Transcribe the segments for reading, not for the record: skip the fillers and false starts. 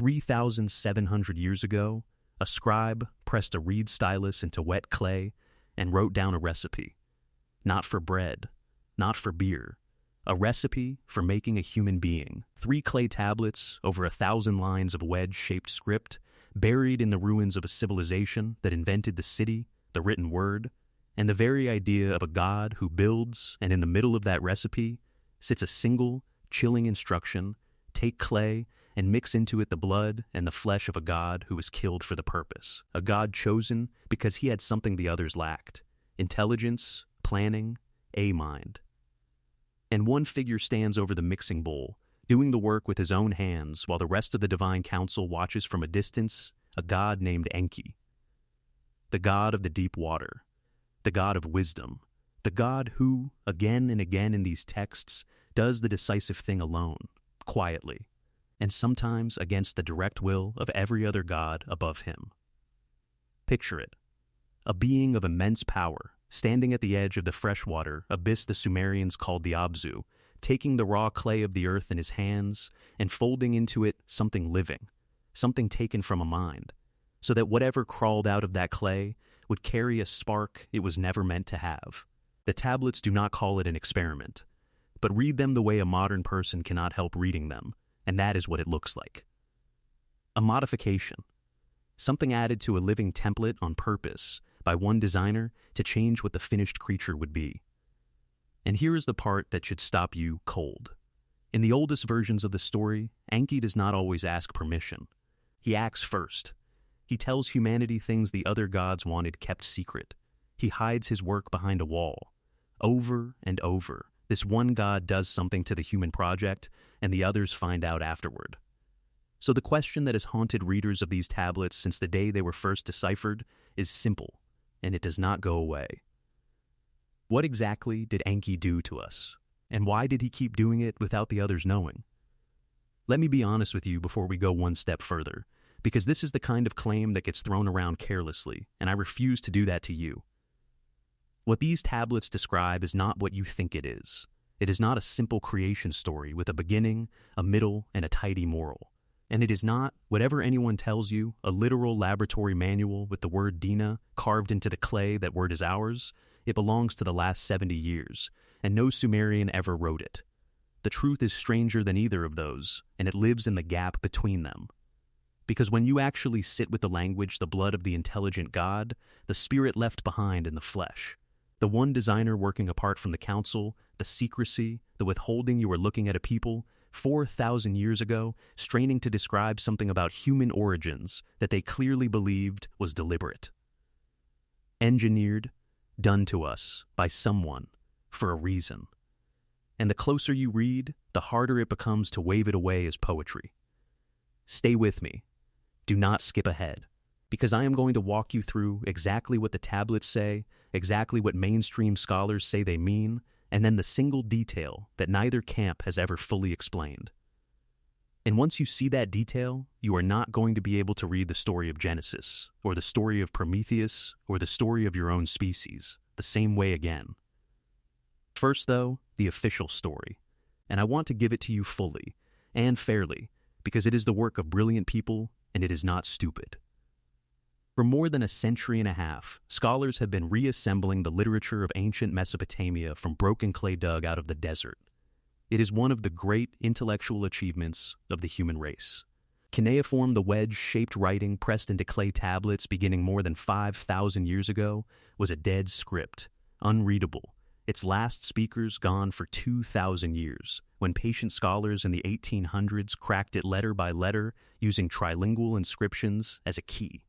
3,700 years ago, a scribe pressed a reed stylus into wet clay and wrote down a recipe. Not for bread, not for beer, a recipe for making a human being. 3 clay tablets over 1,000 lines of wedge-shaped script, buried in the ruins of a civilization that invented the city, the written word, and the very idea of a god who builds, and in the middle of that recipe sits a single, chilling instruction: take clay and mix into it the blood and the flesh of a god who was killed for the purpose. A god chosen because he had something the others lacked: intelligence, planning, a mind. And one figure stands over the mixing bowl, doing the work with his own hands, while the rest of the divine council watches from a distance: a god named Enki. The god of the deep water, the god of wisdom, the god who, again and again in these texts, does the decisive thing alone, quietly, and sometimes against the direct will of every other god above him. Picture it: a being of immense power, standing at the edge of the freshwater abyss the Sumerians called the Abzu, taking the raw clay of the earth in his hands and folding into it something living, something taken from a mind, so that whatever crawled out of that clay would carry a spark it was never meant to have. The tablets do not call it an experiment, but read them the way a modern person cannot help reading them, and that is what it looks like. A modification, something added to a living template on purpose by one designer to change what the finished creature would be. And here is the part that should stop you cold. In the oldest versions of the story, Enki does not always ask permission. He acts first. He tells humanity things the other gods wanted kept secret. He hides his work behind a wall. Over and over, this one god does something to the human project, and the others find out afterward. So the question that has haunted readers of these tablets since the day they were first deciphered is simple, and it does not go away. What exactly did Enki do to us, and why did he keep doing it without the others knowing? Let me be honest with you before we go one step further, because this is the kind of claim that gets thrown around carelessly, and I refuse to do that to you. What these tablets describe is not what you think it is. It is not a simple creation story with a beginning, a middle, and a tidy moral. And it is not, whatever anyone tells you, a literal laboratory manual with the word Dina carved into the clay that word is ours. It belongs to the last 70 years, and no Sumerian ever wrote it. The truth is stranger than either of those, and it lives in the gap between them. Because when you actually sit with the language, the blood of the intelligent God, the spirit left behind in the flesh, the one designer working apart from the council, the secrecy, the withholding you were looking at a people 4,000 years ago, straining to describe something about human origins that they clearly believed was deliberate. Engineered, done to us by someone, for a reason. And the closer you read, the harder it becomes to wave it away as poetry. Stay with me. Do not skip ahead, because I am going to walk you through exactly what the tablets say, exactly what mainstream scholars say they mean, and then the single detail that neither camp has ever fully explained. And once you see that detail, you are not going to be able to read the story of Genesis, or the story of Prometheus, or the story of your own species, the same way again. First, though, the official story, and I want to give it to you fully and fairly, because it is the work of brilliant people, and it is not stupid. For more than a century and a half, scholars have been reassembling the literature of ancient Mesopotamia from broken clay dug out of the desert. It is one of the great intellectual achievements of the human race. Cuneiform, the wedge-shaped writing pressed into clay tablets beginning more than 5,000 years ago, was a dead script, unreadable, its last speakers gone for 2,000 years, when patient scholars in the 1800s cracked it letter by letter using trilingual inscriptions as a key.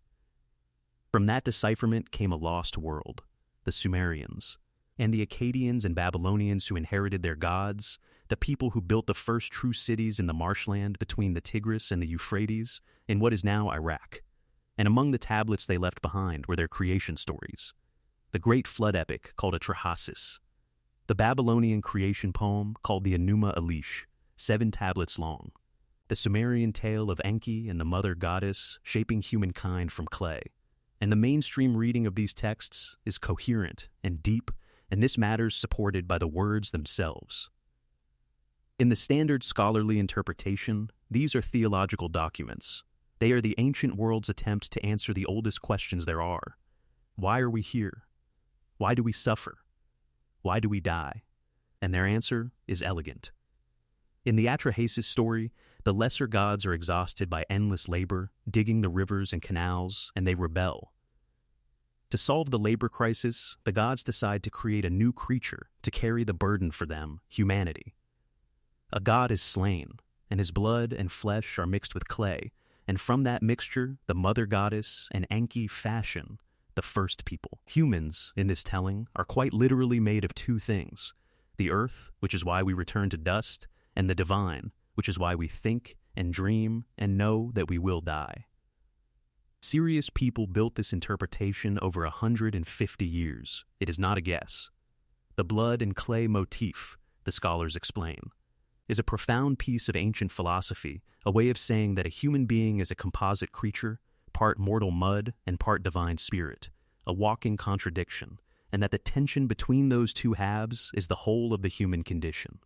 From that decipherment came a lost world, the Sumerians, and the Akkadians and Babylonians who inherited their gods, the people who built the first true cities in the marshland between the Tigris and the Euphrates, in what is now Iraq. And among the tablets they left behind were their creation stories. The great flood epic called a Trahasis, the Babylonian creation poem called the Enuma Elish, 7 tablets long, the Sumerian tale of Enki and the mother goddess shaping humankind from clay. And the mainstream reading of these texts is coherent and deep, and this matters supported by the words themselves. In the standard scholarly interpretation, these are theological documents. They are the ancient world's attempt to answer the oldest questions there are. Why are we here? Why do we suffer? Why do we die? And their answer is elegant. In the Atrahasis story, the lesser gods are exhausted by endless labor, digging the rivers and canals, and they rebel. To solve the labor crisis, the gods decide to create a new creature to carry the burden for them, humanity. A god is slain, and his blood and flesh are mixed with clay, and from that mixture, the mother goddess and Enki fashion the first people. Humans, in this telling, are quite literally made of two things: the earth, which is why we return to dust, and the divine, which is why we think and dream and know that we will die. Serious people built this interpretation over 150 years. It is not a guess. The blood and clay motif, the scholars explain, is a profound piece of ancient philosophy, a way of saying that a human being is a composite creature, part mortal mud and part divine spirit, a walking contradiction, and that the tension between those two halves is the whole of the human condition.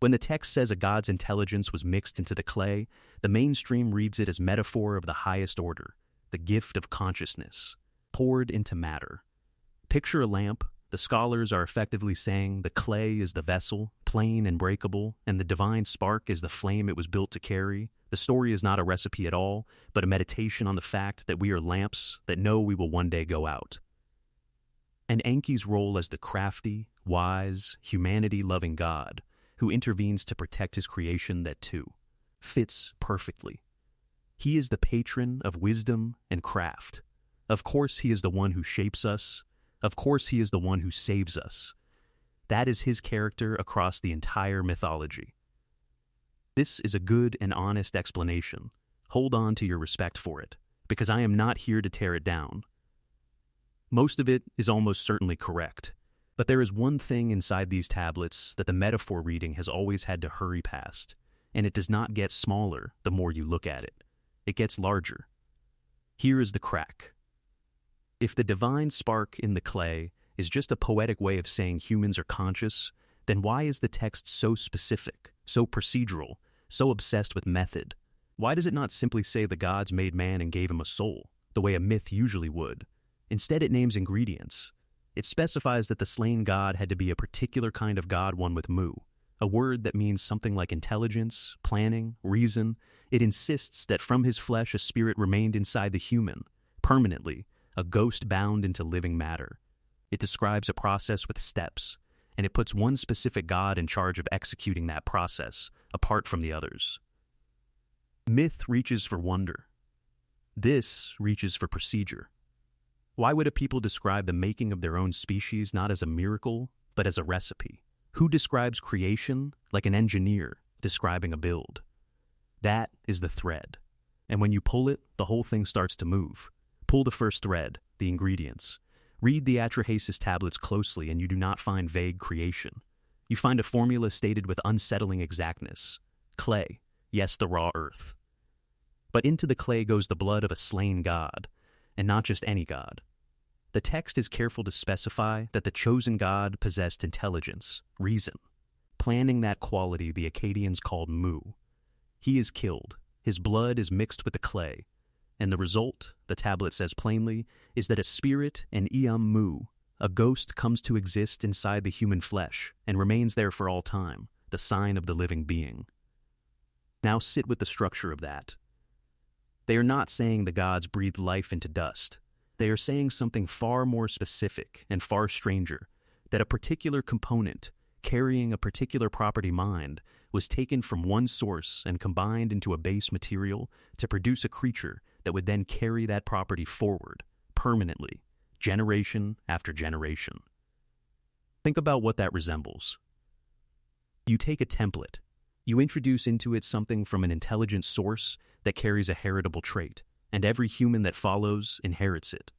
When the text says a god's intelligence was mixed into the clay, the mainstream reads it as metaphor of the highest order, the gift of consciousness, poured into matter. Picture a lamp. The scholars are effectively saying the clay is the vessel, plain and breakable, and the divine spark is the flame it was built to carry. The story is not a recipe at all, but a meditation on the fact that we are lamps that know we will one day go out. And Enki's role as the crafty, wise, humanity-loving god who intervenes to protect his creation that too fits perfectly. He is the patron of wisdom and craft. Of course he is the one who shapes us. Of course he is the one who saves us. That is his character across the entire mythology. This is a good and honest explanation. Hold on to your respect for it, because I am not here to tear it down. Most of it is almost certainly correct, but there is one thing inside these tablets that the metaphor reading has always had to hurry past, and it does not get smaller the more you look at it. It gets larger. Here is the crack. If the divine spark in the clay is just a poetic way of saying humans are conscious, then why is the text so specific, so procedural, so obsessed with method? Why does it not simply say the gods made man and gave him a soul, the way a myth usually would? Instead, it names ingredients. It specifies that the slain god had to be a particular kind of god, one with mu, a word that means something like intelligence, planning, reason. It insists that from his flesh a spirit remained inside the human, permanently, a ghost bound into living matter. It describes a process with steps, and it puts one specific god in charge of executing that process, apart from the others. Myth reaches for wonder. This reaches for procedure. Why would a people describe the making of their own species not as a miracle, but as a recipe? Who describes creation like an engineer describing a build? That is the thread. And when you pull it, the whole thing starts to move. Pull the first thread, the ingredients. Read the Atrahasis tablets closely and you do not find vague creation. You find a formula stated with unsettling exactness. Clay, yes, the raw earth. But into the clay goes the blood of a slain god, and not just any god. The text is careful to specify that the chosen god possessed intelligence, reason. Planning that quality the Akkadians called mu. He is killed. His blood is mixed with the clay. And the result, the tablet says plainly, is that a spirit, an mu, a ghost, comes to exist inside the human flesh and remains there for all time, the sign of the living being. Now sit with the structure of that. They are not saying the gods breathed life into dust. They are saying something far more specific and far stranger, that a particular component, carrying a particular property mind, was taken from one source and combined into a base material to produce a creature that would then carry that property forward, permanently, generation after generation. Think about what that resembles. You take a template. You introduce into it something from an intelligent source that carries a heritable trait, and every human that follows inherits it.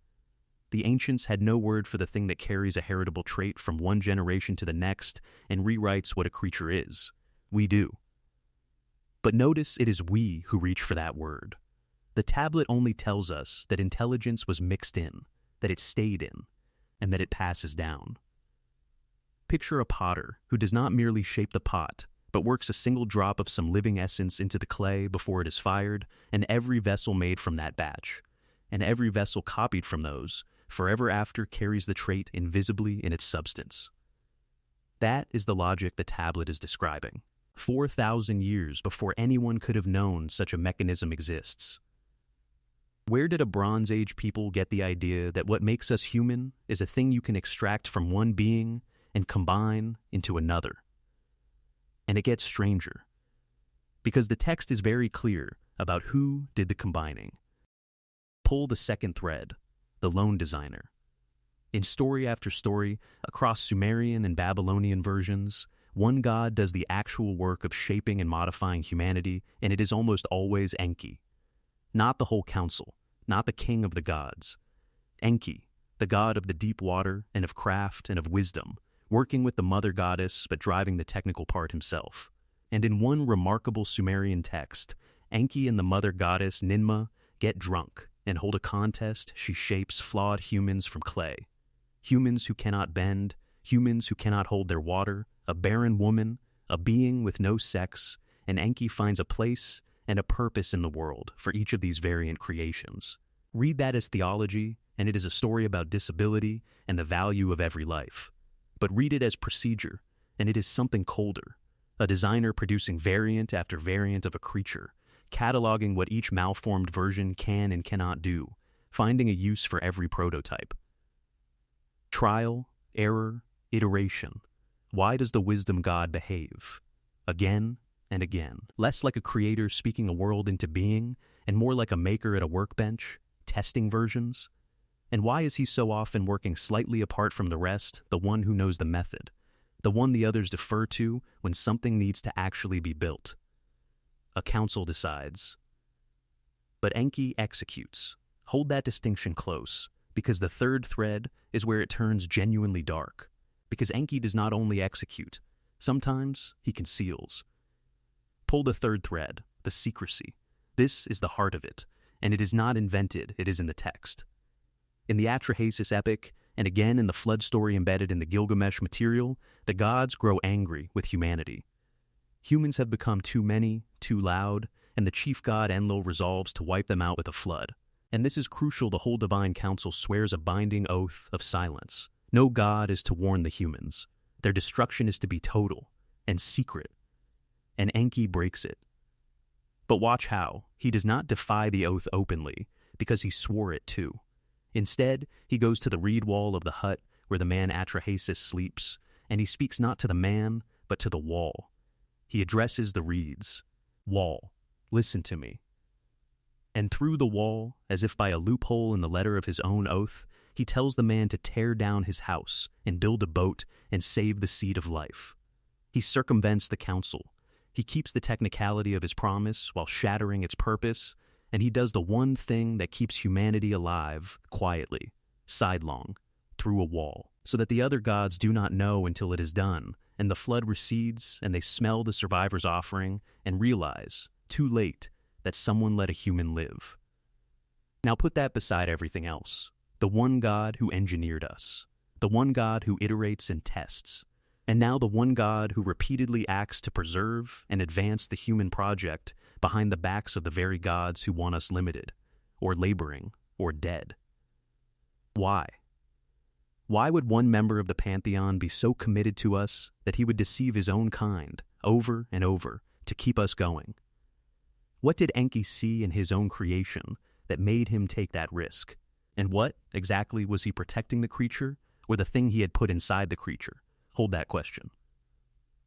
The ancients had no word for the thing that carries a heritable trait from one generation to the next and rewrites what a creature is. We do. But notice it is we who reach for that word. The tablet only tells us that intelligence was mixed in, that it stayed in, and that it passes down. Picture a potter who does not merely shape the pot, but works a single drop of some living essence into the clay before it is fired, and every vessel made from that batch, and every vessel copied from those, forever after carries the trait invisibly in its substance. That is the logic the tablet is describing. 4,000 years before anyone could have known such a mechanism exists. Where did a Bronze Age people get the idea that what makes us human is a thing you can extract from one being and combine into another? And it gets stranger, because the text is very clear about who did the combining. Pull the second thread, the lone designer. In story after story, across Sumerian and Babylonian versions, one god does the actual work of shaping and modifying humanity, and it is almost always Enki. Not the whole council, not the king of the gods. Enki, the god of the deep water and of craft and of wisdom, working with the mother goddess but driving the technical part himself. And in one remarkable Sumerian text, Enki and the mother goddess Ninmah get drunk and hold a contest. She shapes flawed humans from clay. Humans who cannot bend, humans who cannot hold their water, a barren woman, a being with no sex, and Enki finds a place and a purpose in the world for each of these variant creations. Read that as theology, and it is a story about disability and the value of every life. But read it as procedure, and it is something colder, a designer producing variant after variant of a creature, cataloging what each malformed version can and cannot do, finding a use for every prototype. Trial, error, iteration. Why does the wisdom god behave? Again and again. Less like a creator speaking a world into being, and more like a maker at a workbench, testing versions. And why is he so often working slightly apart from the rest, the one who knows the method, the one the others defer to when something needs to actually be built? A council decides. But Enki executes. Hold that distinction close, because the third thread is where it turns genuinely dark. Because Enki does not only execute, sometimes he conceals. Pull the third thread, the secrecy. This is the heart of it, and it is not invented, it is in the text. In the Atrahasis epic, and again in the flood story embedded in the Gilgamesh material, the gods grow angry with humanity. Humans have become too many, too loud, and the chief god Enlil resolves to wipe them out with a flood. And this is crucial. The whole divine council swears a binding oath of silence. No god is to warn the humans. Their destruction is to be total and secret. And Enki breaks it. But watch how. He does not defy the oath openly, because he swore it too. Instead, he goes to the reed wall of the hut where the man Atrahasis sleeps, and he speaks not to the man, but to the wall. He addresses the reeds. Wall, listen to me. And through the wall, as if by a loophole in the letter of his own oath, he tells the man to tear down his house and build a boat and save the seed of life. He circumvents the council. He keeps the technicality of his promise while shattering its purpose, and he does the one thing that keeps humanity alive quietly, sidelong, through a wall, so that the other gods do not know until it is done, and the flood recedes, and they smell the survivor's offering and realize, too late, that someone let a human live. Now put that beside everything else. The one God who engineered us, the one God who iterates and tests, and now the one God who repeatedly acts to preserve and advance the human project behind the backs of the very gods who want us limited, or laboring, or dead. Why? Why would one member of the pantheon be so committed to us that he would deceive his own kind over and over to keep us going? What did Enki see in his own creation that made him take that risk? And what, exactly, was he protecting the creature, or the thing he had put inside the creature? Hold that question.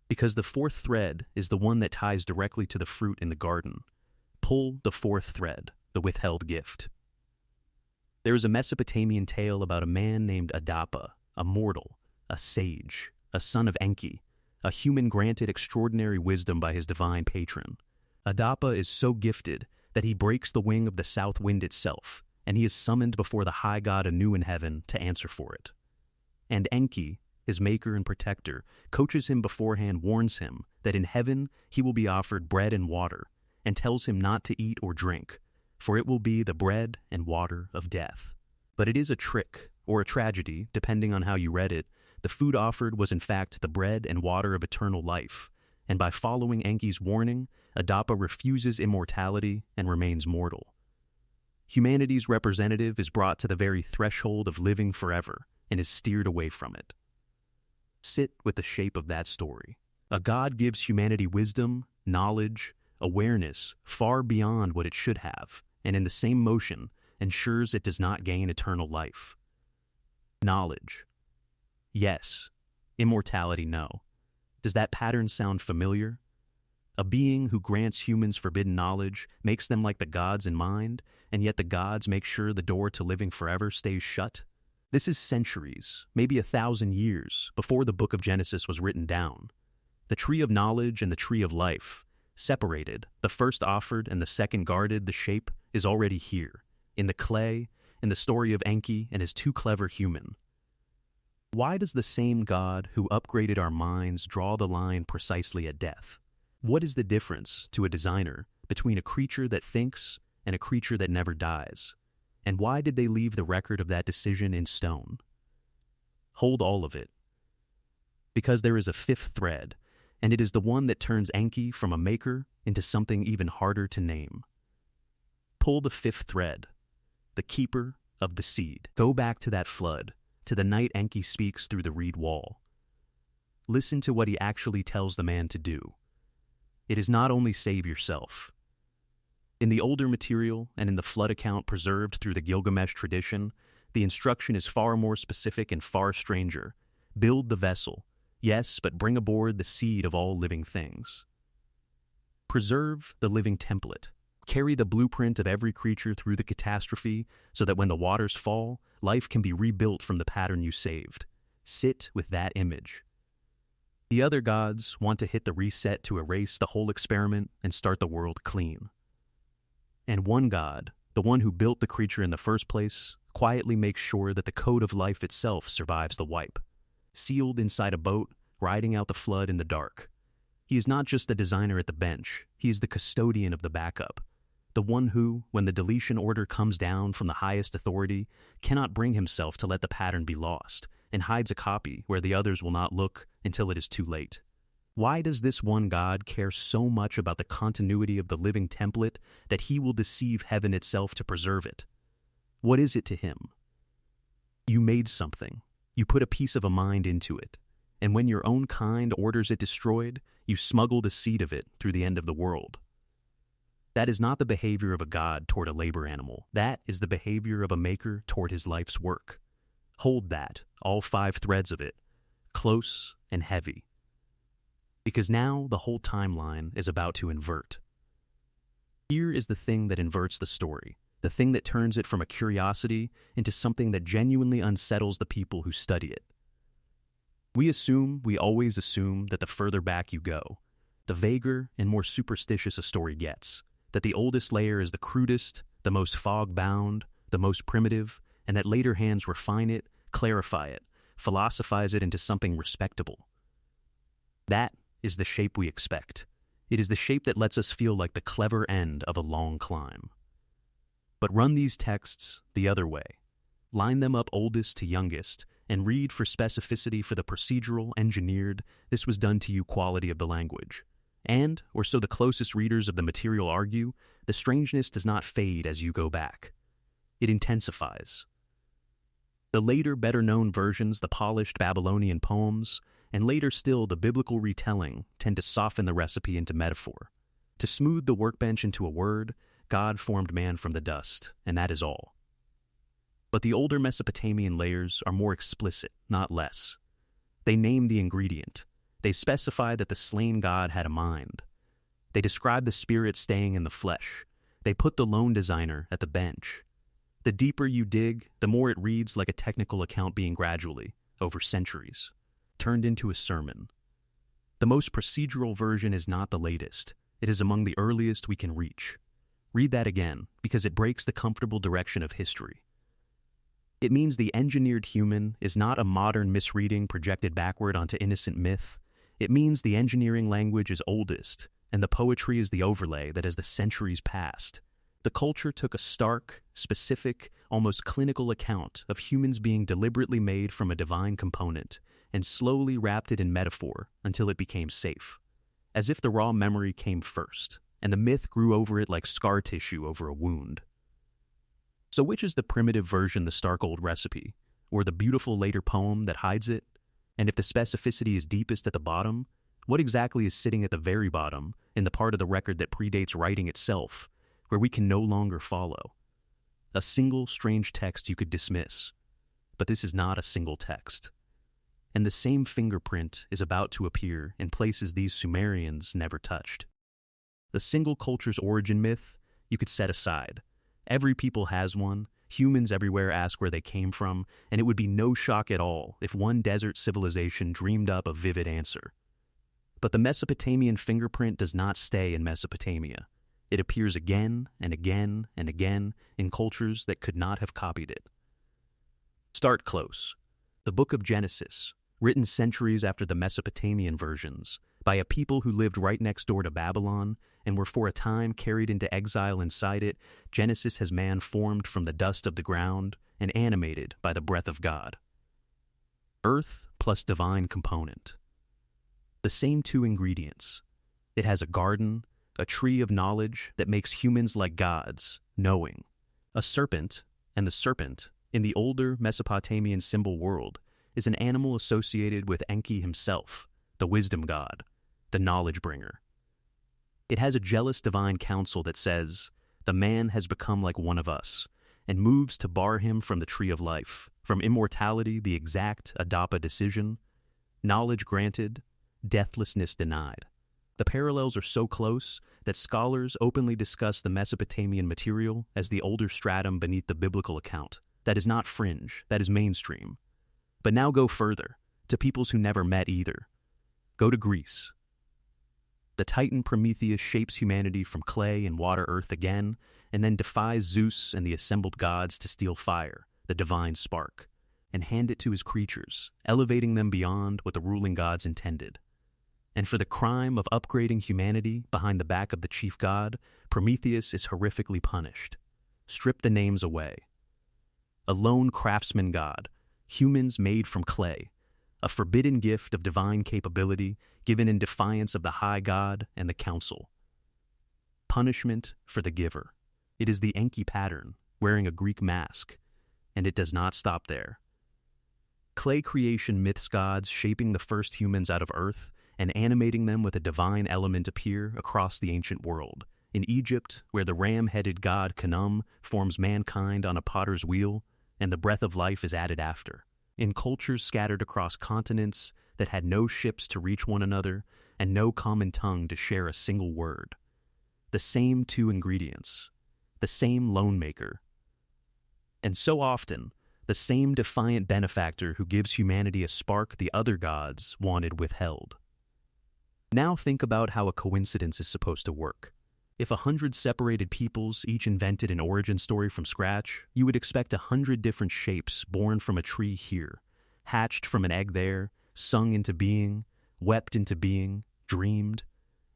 Because the fourth thread is the one that ties directly to the fruit in the garden. Pull the fourth thread, the withheld gift. There is a Mesopotamian tale about a man named Adapa, a mortal, a sage, a son of Enki, a human granted extraordinary wisdom by his divine patron. Adapa is so gifted that he breaks the wing of the south wind itself, and he is summoned before the high god Anu in heaven to answer for it. And Enki, his maker and protector, coaches him beforehand, warns him that in heaven he will be offered bread and water, and tells him not to eat or drink, for it will be the bread and water of death. But it is a trick, or a tragedy, depending on how you read it. The food offered was in fact the bread and water of eternal life, and by following Enki's warning, Adapa refuses immortality and remains mortal. Humanity's representative is brought to the very threshold of living forever and is steered away from it. Sit with the shape of that story. A god gives humanity wisdom, knowledge, awareness far beyond what it should have, and in the same motion ensures it does not gain eternal life. Knowledge. Yes. Immortality, no. Does that pattern sound familiar? A being who grants humans forbidden knowledge makes them like the gods in mind, and yet the gods make sure the door to living forever stays shut? This is centuries, maybe 1,000 years, before the book of Genesis was written down. The tree of knowledge and the tree of life, separated, the first offered and the second guarded, the shape is already here, in the clay, in the story of Enki and his too clever human. Why does the same God who upgraded our minds draw the line precisely at death? What is the difference, to a designer, between a creature that thinks and a creature that never dies? And why did they leave the record of that decision in stone? Hold all of it. Because there is a fifth thread, and it is the one that turns Enki from a maker into something even harder to name. Pull the fifth thread, the keeper of the seed. Go back to that flood, to the night Enki speaks through the reed wall. Listen to what he actually tells the man to do. It is not only save yourself. In the older material and in the flood account preserved through the Gilgamesh tradition, the instruction is far more specific and far stranger. Build the vessel, yes, but bring aboard the seed of all living things. Preserve the living template. Carry the blueprint of every creature through the catastrophe so that when the waters fall, life can be rebuilt from the pattern you saved. Sit with that image. The other gods want to hit the reset to erase the whole experiment and start the world clean. And one god, the one who built the creature in the first place, quietly makes sure that the code of life itself survives the wipe. Sealed inside a boat, riding out the flood in the dark. He is not just the designer at the bench, he is the custodian of the backup. The one who, when the deletion order comes down from the highest authority, cannot bring himself to let the pattern be lost, and hides a copy where the others will not look until it is too late. Why does this one god care so much about the continuity of the living template that he will deceive heaven itself to preserve it? What is it to him? You made something. You put a piece of a mind into it. And when your own kind orders it destroyed, you smuggle the seed of it through the end of the world. That is not the behavior of a god toward a labor animal. That is the behavior of a maker toward his life's work. Hold that, all 5 threads of it, close and heavy. Because now the whole timeline is about to invert. Here is the thing that inverts the story, the thing that turns it from a curiosity into something that genuinely unsettles the people who study it. We always assume that the further back you go, the vaguer and more superstitious a story gets, that the oldest layer is the crudest, the most fog-bound, the most primitive, and that later hands refine it, clarify it, philosophize it into something respectable. That is the shape we expect. It is the shape that lets us feel like the clever end of a long climb. But run these texts the other way. Line them up oldest to youngest, and read for specificity for the procedural, engineered, this was done to you quality of the language. And, or so the closest readers of the material argue, the strangeness does not fade as you go back. It intensifies. The later, better-known versions, the polished Babylonian poems, and later still the biblical retelling, tend to soften the recipe into metaphor. To smooth the workbench into a word, God formed man from the dust, and that is all. But the older Mesopotamian layers are more explicit, not less. They name the ingredient. They specify that the slain god had a mind. They describe the spirit staying in the flesh. They put the lone designer at the bench. The deeper you dig, the more it reads like a technical account being gradually, over centuries, turned into a sermon. The most procedural version is not the latest. It is among the earliest we can reach. Read that again, because it breaks the comfortable direction of history. It means the engineered human is not a modern misreading projected backward onto innocent myth. It means the engineering language is oldest, and the poetry is the overlay that as the centuries passed. The culture took a stark, specific, almost clinical account of humans being deliberately made from a divine component, and slowly wrapped it in metaphor until it became safe. as if the raw memory came first, and the myth grew over it like scar tissue over a wound. So which is the primitive version, the stark old recipe, or the beautiful later poem that hides it? And if the specificity is deepest at the bottom, what exactly is sitting at the very bottom, in the part of the record that predates writing itself, where we can no longer follow? A single strange text you could dismiss, but this is not a single text. And the same fingerprint is about to appear in places these Sumerians never touched. The single culture's origin myth you could set aside. Every people has one, humans everywhere ask where they came from, and it would be no shock at all if one desert civilization dreamed up a vivid answer. But the Mesopotamian fingerprint does not stay in Mesopotamia. It appears again and again and again in cultures that could not have copied it. Start close. The Book of Genesis, written centuries after the Mesopotamian versions, by a people who lived right next door to Babylon and were for a time carried into exile inside it, Genesis has man formed from the dust of the ground and animated by the breath of God. Earth plus divine component. The same two ingredients. It has a garden, a tree of knowledge that makes humans like gods, knowing. A serpent, and the serpent, in the older Mesopotamian symbol world, is an animal associated with Enki himself, the wisdom god, the knowledge bringer. It has a jealous divine counsel that says, the man has become like one of us, and moves to bar him from the tree of life, from immortality the exact Adapa decision, knowledge granted, deathlessness denied. The parallels are so close that scholars openly discuss the Mesopotamian material as the older stratum beneath the biblical account. That is not fringe, that is mainstream. But now go further, to peoples who never met either. Go to Greece. The Titan Prometheus shapes humanity from clay and water earth again, and then defies Zeus and the assembled gods to steal fire, the divine spark, and hand it to his creatures, elevating them beyond what the ruling gods intended. And for the crime of upgrading humanity behind the back of the chief god, Prometheus is horrifically punished. Strip the names away. A lone craftsman god, humans made from clay, a forbidden gift of divine capability given in defiance of the high god and the council. Punishment for the giver. It is the Enki pattern, wearing a Greek mask, and it does not stop there. Clay creation myths gods shaping the first humans out of earth and animating them with a divine element appear across the ancient world. In Egypt, where the ram-headed god Khnum forms mankind on a potter's wheel, and the breath of life is added after. In cultures scattered across continents that had no ships to reach one another and no common tongue to share a single word. The same two ingredients, the same lone maker. And so often, the same defiant benefactor who gives humanity a spark the other gods wanted withheld. Now think about how a coincidence is supposed to work. If 100 separated peoples each invented an origin story from scratch, you would expect 100 different shapes born from a tree here, hatched from an egg there, sung into being, wept into being, dreamed,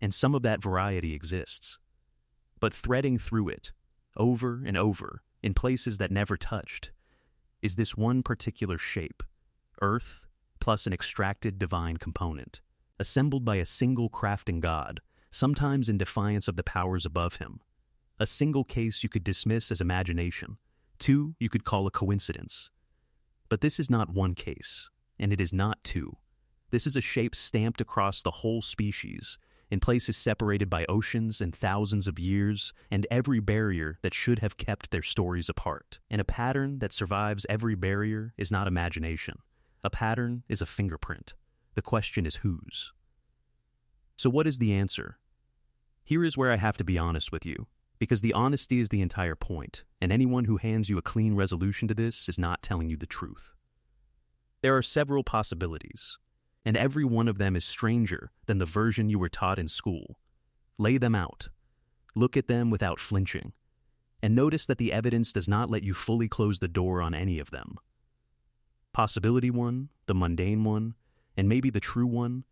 and some of that variety exists. But threading through it, over and over, in places that never touched, is this one particular shape, earth plus an extracted divine component, assembled by a single crafting god, sometimes in defiance of the powers above him. A single case you could dismiss as imagination, two you could call a coincidence. But this is not one case, and it is not two. This is a shape stamped across the whole species, in places separated by oceans and thousands of years, and every barrier that should have kept their stories apart. And a pattern that survives every barrier is not imagination. A pattern is a fingerprint. The question is whose? So what is the answer? Here is where I have to be honest with you, because the honesty is the entire point, and anyone who hands you a clean resolution to this is not telling you the truth. There are several possibilities, and every one of them is stranger than the version you were taught in school. Lay them out. Look at them without flinching, and notice that the evidence does not let you fully close the door on any of them. Possibility one, the mundane one, and maybe the true one,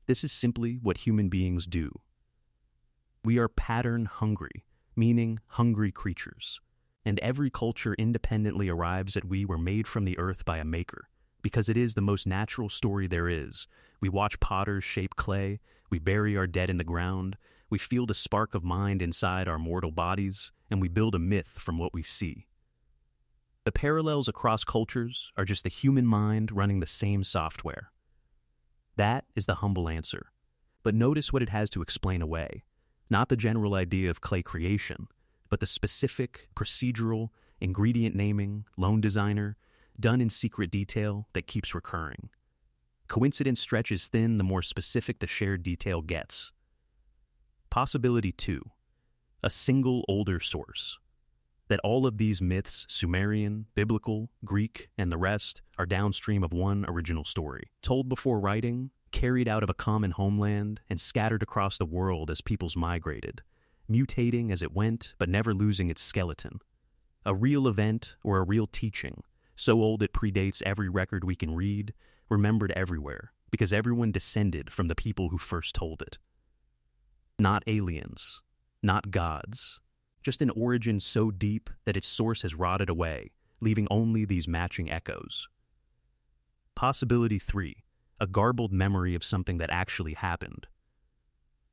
this is simply what human beings do. We are pattern hungry, meaning hungry creatures, and every culture independently arrives at we were made from the earth by a maker, because it is the most natural story there is. We watch potters shape clay, We bury our dead in the ground, we feel the spark of mind inside our mortal bodies, and we build a myth from what we see. The parallels across cultures are just the human mind running the same software. That is the humble answer. But notice what it has to explain away. Not the general idea of clay creation, but the specific, procedural, ingredient naming, loan designer, done in secret detail that keeps recurring. Coincidence stretches thin the more specific the shared detail gets. Possibility 2. A single older source. That all of these myths, Sumerian, biblical, Greek, and the rest, are downstream of one original story, told before writing, carried out of a common homeland, and scattered across the world as peoples migrated, mutating as it went, but never losing its skeleton. A real event or a real teaching, so old it predates every record we can read, remembered everywhere, because everyone descended from the people who first told it. Not aliens, not gods, just an origin so deep that its source has rotted away, leaving only these matching echoes. Possibility 3. A garbled memory of something that actually happened.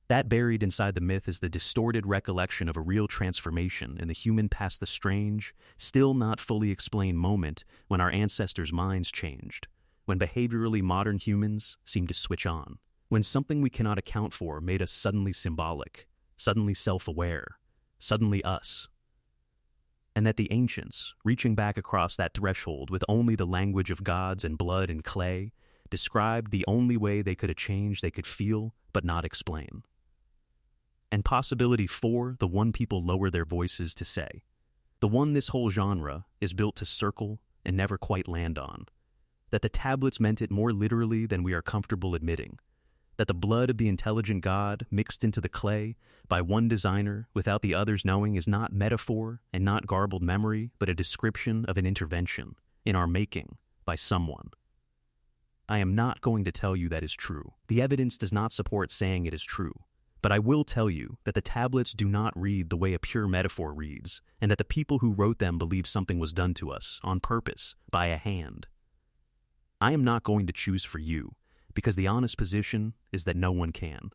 That buried inside the myth is the distorted recollection of a real transformation in the human past the strange, still not fully explained moment when our ancestors' minds changed, when behaviorally modern humans seemed to switch on, when something we cannot account for made us suddenly symbolic, suddenly self-aware, suddenly us. And that the ancients, reaching back across that threshold with only the language of gods and blood and clay, described the only way they could have changed they could feel but not explain. And possibility 4, the one people lower their voices to say. The one this whole genre is built to circle and never quite land on. That the tablets meant it more literally than we are comfortable admitting. That the blood of the intelligent god mixed into the clay by one designer without the others knowing is not metaphor and not garbled memory, but a description of an intervention in our making by someone. I am not going to tell you that is true. The evidence does not support saying it is true. But I will tell you that the tablets do not read the way a pure metaphor reads, and that the people who wrote them believe something was done to us, on purpose, by a hand. I am not going to choose for you, because the honest position is that no one can.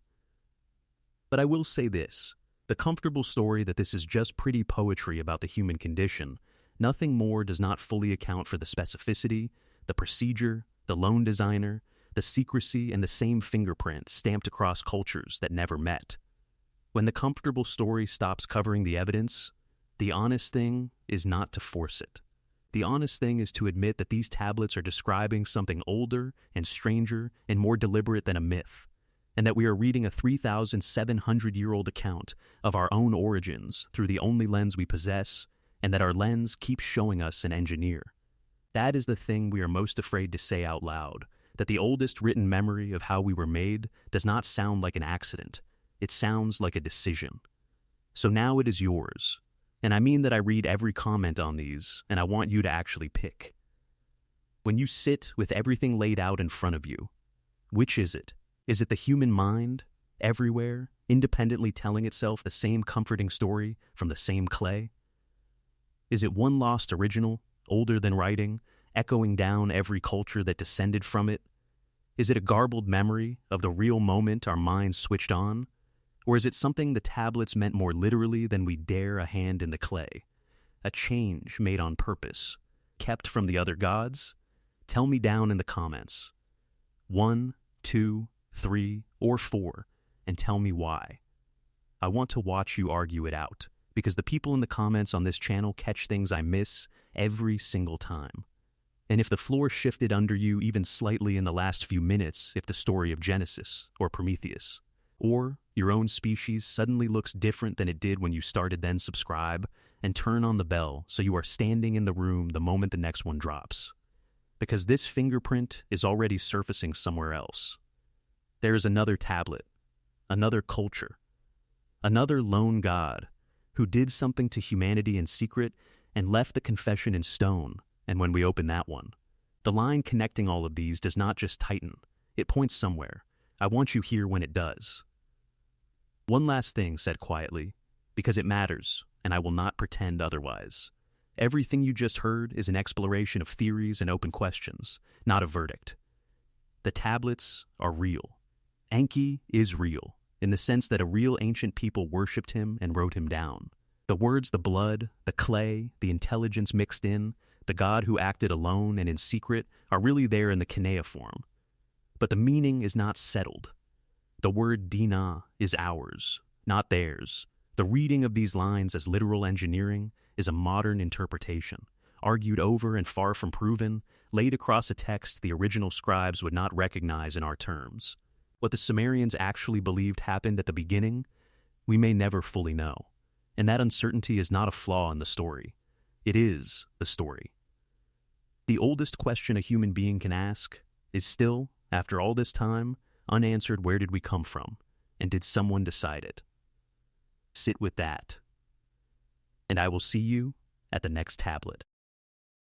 But I will say this, the comfortable story that this is just pretty poetry about the human condition, nothing more does not fully account for the specificity, the procedure, the loan designer, the secrecy, and the same fingerprint stamped across cultures that never met. When the comfortable story stops covering the evidence, the honest thing is not to force it. The honest thing is to admit that these tablets are describing something older and stranger and more deliberate than a myth, and that we are reading a 3,700-year-old account of our own origins through the only lens we possess, and that our lens keeps showing us an engineer. That is the thing we are most afraid to say out loud, that the oldest written memory of how we were made does not sound like an accident. It sounds like a decision. So now it is yours. And I mean that I read every comment on these, and I want you to actually pick. When you sit with everything laid out in front of you, which is it? Is it the human mind, everywhere, independently telling itself the same comforting story from the same clay? Is it one lost original, older than writing, echoing down every culture that descended from it? Is it a garbled memory of the real moment our minds switched on? Or is it something the tablets meant more literally than we dare a hand in the clay? A change made on purpose, kept from the other gods? Tell me down in the comments. 1, 2, 3, or 4, and tell me why. I want to watch you argue it out, because the people in the comments on this channel catch things I miss every single time. And if the floor shifted under you even slightly in the last few minutes, if the story of Genesis or Prometheus or your own species suddenly looks different than it did when you started, then subscribe and turn on the bell so you are standing in the room the moment the next one drops. Because this fingerprint is already surfacing somewhere else. There is another tablet, another culture, another lone god who did something to humanity in secret and left the confession in stone. And when we open that one, the line connecting all of these does not just tighten, it points somewhere. I want you here when it does. One last thing said quietly, because it matters, and I will not pretend otherwise. Everything you just heard is an exploration of theories and open questions, not a verdict. The tablets are real. Enki is real, in the sense that a real ancient people worshipped him and wrote him down. The words, the blood, the clay, the intelligence mixed in, the god who acted alone and in secret are really there in the cuneiform. But the meaning is not settled. The word Dina is ours, not theirs. The reading of these lines as literal engineering is a modern interpretation, argued over and far from proven, laid across a text the original scribes would not recognize in our terms. What the Sumerians actually believed happened at the beginning, we may never fully know. And that uncertainty is not a flaw in the story. It is the story. The oldest question a human being can ask is still, after all this time, unanswered: where did we come from, and did someone decide it? Sit with that, and I will see you at the next tablet.